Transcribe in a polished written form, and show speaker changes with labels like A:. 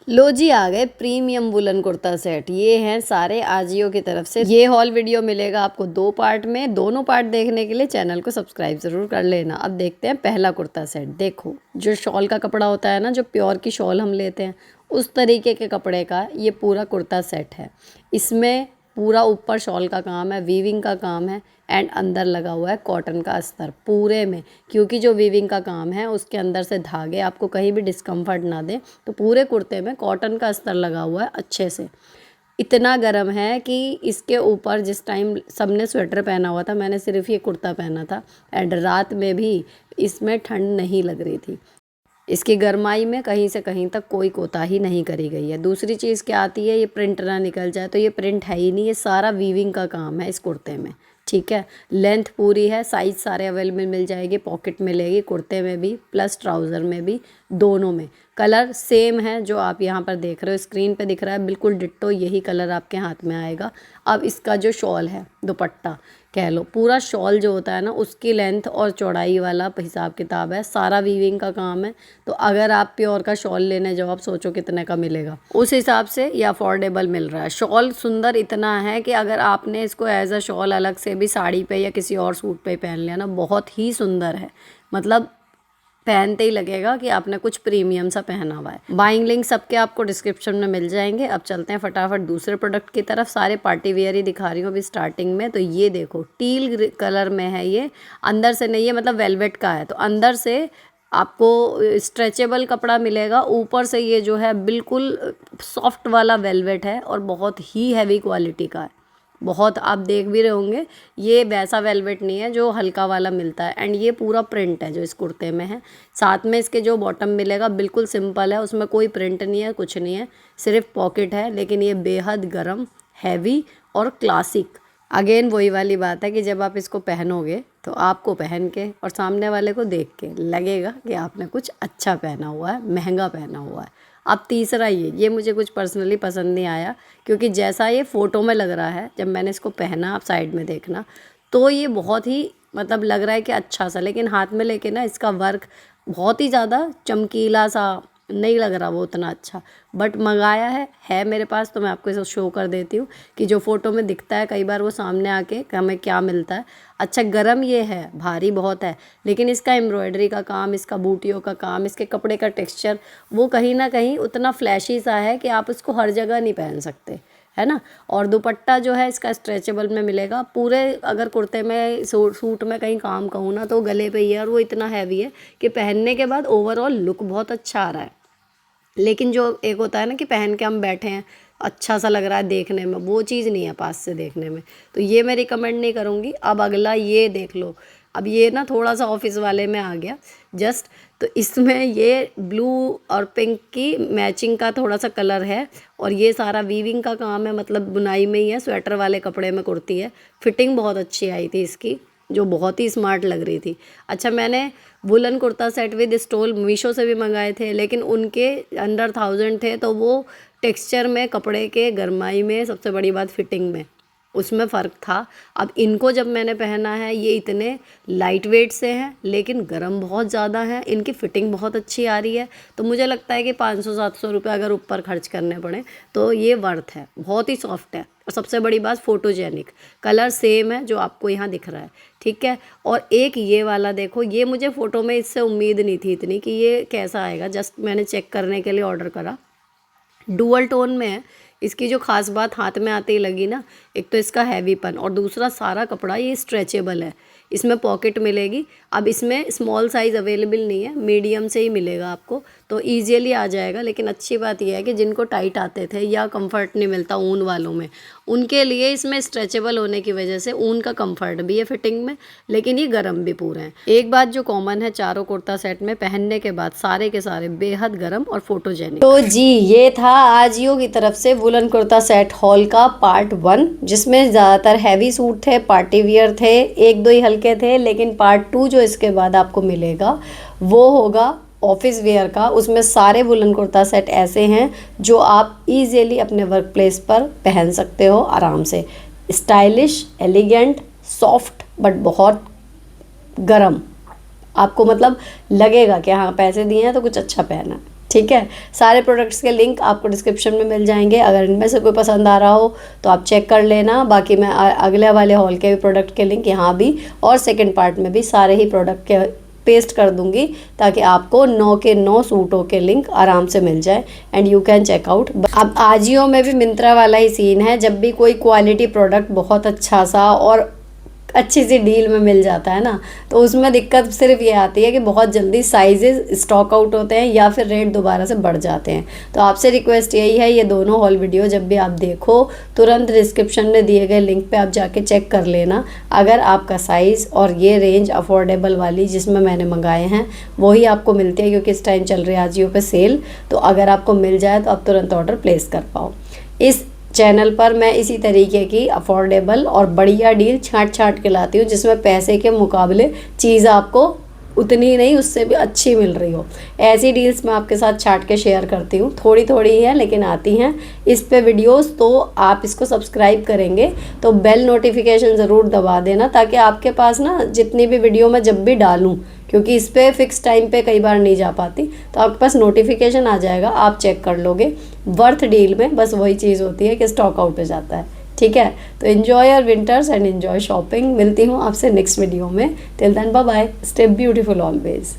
A: लो जी, आ गए premium woollen kurta set. ये हैं सारे आजियो की तरफ से। ये हॉल वीडियो मिलेगा आपको 2 पार्ट में। दोनों पार्ट देखने के लिए चैनल को सब्सक्राइब ज़रूर कर लेना। अब देखते हैं पहला कुर्ता सेट। देखो, जो शॉल का कपड़ा होता है ना, जो प्योर की शॉल हम लेते हैं, उस तरीके के कपड़े का ये पूरा कुर्ता सेट है। इसमें पूरा ऊपर शॉल का काम है, वीविंग का काम है, एंड अंदर लगा हुआ है कॉटन का अस्तर पूरे में। क्योंकि जो वीविंग का काम है उसके अंदर से धागे आपको कहीं भी डिस्कम्फर्ट ना दे, तो पूरे कुर्ते में कॉटन का अस्तर लगा हुआ है अच्छे से। इतना गर्म है कि इसके ऊपर जिस टाइम सबने स्वेटर पहना हुआ था, मैंने सिर्फ ये कुर्ता पहना था, एंड रात में भी इसमें ठंड नहीं लग रही थी। इसकी गरमाई में कहीं से कहीं तक कोई कोताही नहीं करी गई है। दूसरी चीज़ क्या आती है, ये प्रिंट ना निकल जाए, तो ये प्रिंट है ही नहीं, ये सारा वीविंग का काम है इस कुर्ते में। ठीक है, लेंथ पूरी है, साइज़ सारे अवेलेबल मिल जाएगी, पॉकेट मिलेगी कुर्ते में भी प्लस ट्राउज़र में भी, दोनों में। कलर सेम है जो आप यहाँ पर देख रहे हो, स्क्रीन पे दिख रहा है, बिल्कुल डिट्टो यही कलर आपके हाथ में आएगा। अब इसका जो शॉल है, दुपट्टा कह लो, पूरा शॉल जो होता है ना, उसकी लेंथ और चौड़ाई वाला हिसाब किताब है, सारा वीविंग का काम है। तो अगर आप प्योर का शॉल लेने जाओ, आप सोचो कितने का मिलेगा, उस हिसाब से ये अफोर्डेबल मिल रहा है। शॉल सुंदर इतना है कि अगर आपने इसको एज अ शॉल अलग से भी साड़ी पे या किसी और सूट पे पहन लिया ना, बहुत ही सुंदर है। मतलब पहनते ही लगेगा कि आपने कुछ प्रीमियम सा पहना हुआ है। बाइंग लिंक सबके आपको डिस्क्रिप्शन में मिल जाएंगे। अब चलते हैं फटाफट दूसरे प्रोडक्ट की तरफ। सारे पार्टी वेयर ही दिखा रही हूँ अभी स्टार्टिंग में। तो ये देखो, टील कलर में है ये, अंदर से नहीं है, मतलब वेलवेट का है, तो अंदर से आपको स्ट्रेचेबल कपड़ा मिलेगा, ऊपर से ये जो है बिल्कुल सॉफ्ट वाला वेलवेट है और बहुत ही हैवी क्वालिटी का है। बहुत, आप देख भी रहे होंगे, ये वैसा वेलवेट नहीं है जो हल्का वाला मिलता है। एंड ये पूरा प्रिंट है जो इस कुर्ते में है। साथ में इसके जो बॉटम मिलेगा बिल्कुल सिंपल है, उसमें कोई प्रिंट नहीं है, कुछ नहीं है, सिर्फ पॉकेट है। लेकिन ये बेहद गर्म, हैवी और क्लासिक। अगेन वही वाली बात है कि जब आप इसको पहनोगे तो आपको पहन के और सामने वाले को देख के लगेगा कि आपने कुछ अच्छा पहना हुआ है, महंगा पहना हुआ है। अब तीसरा ये मुझे कुछ पर्सनली पसंद नहीं आया, क्योंकि जैसा ये फ़ोटो में लग रहा है, जब मैंने इसको पहना, आप साइड में देखना, तो ये बहुत ही मतलब लग रहा है कि अच्छा सा, लेकिन हाथ में लेके ना इसका वर्क बहुत ही ज़्यादा चमकीला सा नहीं लग रहा वो उतना अच्छा। बट मंगाया है मेरे पास, तो मैं आपको इसे शो कर देती हूँ कि जो फ़ोटो में दिखता है कई बार वो सामने आके हमें क्या मिलता है। अच्छा, गरम ये है, भारी बहुत है, लेकिन इसका एम्ब्रॉयडरी का काम, इसका बूटियों का काम, इसके कपड़े का टेक्सचर, वो कहीं ना कहीं उतना फ्लैशी सा है कि आप इसको हर जगह नहीं पहन सकते, है ना। और दुपट्टा जो है इसका स्ट्रेचेबल में मिलेगा पूरे। अगर कुर्ते में सूट में कहीं काम कहूँ ना, तो गले पे ही है, और वो इतना हैवी है कि पहनने के बाद ओवरऑल लुक बहुत अच्छा आ रहा है। लेकिन जो एक होता है ना कि पहन के हम बैठे हैं, अच्छा सा लग रहा है देखने में, वो चीज़ नहीं है पास से देखने में, तो ये मैं रिकमेंड नहीं करूँगी। अब अगला ये देख लो। अब ये ना थोड़ा सा ऑफिस वाले में आ गया जस्ट। तो इसमें ये ब्लू और पिंक की मैचिंग का थोड़ा सा कलर है, और ये सारा वीविंग का काम है, मतलब बुनाई में ही है, स्वेटर वाले कपड़े में कुर्ती है। फिटिंग बहुत अच्छी आई थी इसकी, जो बहुत ही स्मार्ट लग रही थी। अच्छा, मैंने woollen kurta set with stole Meesho से भी मंगाए थे, लेकिन उनके अंडर 1000 थे, तो वो टेक्सचर में, कपड़े के गरमाई में, सबसे बड़ी बात फिटिंग में, उसमें फ़र्क था। अब इनको जब मैंने पहना है, ये इतने लाइट वेट से हैं लेकिन गर्म बहुत ज़्यादा हैं, इनकी फ़िटिंग बहुत अच्छी आ रही है। तो मुझे लगता है कि 500-700 रुपये अगर ऊपर खर्च करने पड़े तो ये वर्थ है। बहुत ही सॉफ्ट है, और सबसे बड़ी बात फोटोजेनिक, कलर सेम है जो आपको यहाँ दिख रहा है। ठीक है, और एक ये वाला देखो, ये मुझे फ़ोटो में इससे उम्मीद नहीं थी इतनी कि ये कैसा आएगा। जस्ट मैंने चेक करने के लिए ऑर्डर करा। डुअल टोन में है। इसकी जो ख़ास बात हाथ में आते ही लगी ना, एक तो इसका हैवीपन, और दूसरा सारा कपड़ा ये स्ट्रेचेबल है, इसमें पॉकेट मिलेगी। अब इसमें स्मॉल साइज़ अवेलेबल नहीं है, मीडियम से ही मिलेगा आपको, तो ईजिली आ जाएगा। लेकिन अच्छी बात यह है कि जिनको टाइट आते थे या कंफर्ट नहीं मिलता ऊन वालों में, उनके लिए इसमें स्ट्रेचेबल होने की वजह से ऊन का कंफर्ट भी है फिटिंग में, लेकिन ये गर्म भी पूरे हैं। एक बात जो कॉमन है चारों कुर्ता सेट में, पहनने के बाद सारे के सारे बेहद गर्म और फोटोजेनिक। तो जी, ये था आजियो की तरफ से वुलन कुर्ता सेट हॉल का पार्ट 1, जिसमें ज़्यादातर हैवी सूट थे, पार्टी वियर थे, एक दो ही हल्के थे। लेकिन पार्ट 2 जो इसके बाद आपको मिलेगा वो होगा ऑफिस वेयर का। उसमें सारे वुलन कुर्ता सेट ऐसे हैं जो आप इजीली अपने वर्क प्लेस पर पहन सकते हो आराम से। स्टाइलिश, एलिगेंट, सॉफ्ट, बट बहुत गरम। आपको मतलब लगेगा कि हाँ, पैसे दिए हैं तो कुछ अच्छा पहना है। ठीक है। सारे प्रोडक्ट्स के लिंक आपको डिस्क्रिप्शन में मिल जाएंगे। अगर इनमें से कोई पसंद आ रहा हो तो आप चेक कर लेना। बाकी मैं अगले वाले हॉल के भी प्रोडक्ट के लिंक यहाँ भी और सेकंड पार्ट में भी सारे ही प्रोडक्ट के पेस्ट कर दूंगी, ताकि आपको 9 के 9 सूटों के लिंक आराम से मिल जाए and you can check out. अब आजियो में भी मिंत्रा वाला ही सीन है, जब भी कोई क्वालिटी प्रोडक्ट बहुत अच्छा सा और अच्छी सी डील में मिल जाता है ना, तो उसमें दिक्कत सिर्फ ये आती है कि बहुत जल्दी साइजेस स्टॉक आउट होते हैं या फिर रेट दोबारा से बढ़ जाते हैं। तो आपसे रिक्वेस्ट यही है, ये दोनों हॉल वीडियो जब भी आप देखो तुरंत डिस्क्रिप्शन में दिए गए लिंक पे आप जाके चेक कर लेना। अगर आपका साइज़ और ये रेंज अफोर्डेबल वाली जिसमें मैंने मंगाए हैं वही आपको मिलती है, क्योंकि इस टाइम चल रही है आजियो पे सेल, तो अगर आपको मिल जाए तो आप तुरंत ऑर्डर प्लेस कर पाओ। इस चैनल पर मैं इसी तरीके की अफोर्डेबल और बढ़िया डील छांट के लाती हूँ, जिसमें पैसे के मुकाबले चीज़ आपको उतनी नहीं उससे भी अच्छी मिल रही हो। ऐसी डील्स मैं आपके साथ छांट के शेयर करती हूँ, थोड़ी थोड़ी ही है लेकिन आती हैं इस पे वीडियोस। तो आप इसको सब्सक्राइब करेंगे तो बेल नोटिफिकेशन ज़रूर दबा देना, ताकि आपके पास ना जितनी भी वीडियो मैं जब भी डालूँ, क्योंकि इस पर फिक्स टाइम पे कई बार नहीं जा पाती, तो आपके पास नोटिफिकेशन आ जाएगा, आप चेक कर लोगे। वर्थ डील में बस वही चीज़ होती है कि स्टॉक आउट हो जाता है। ठीक है, तो enjoy your winters and enjoy shopping. मिलती हूँ आपसे नेक्स्ट वीडियो में। Till then bye bye, stay beautiful always.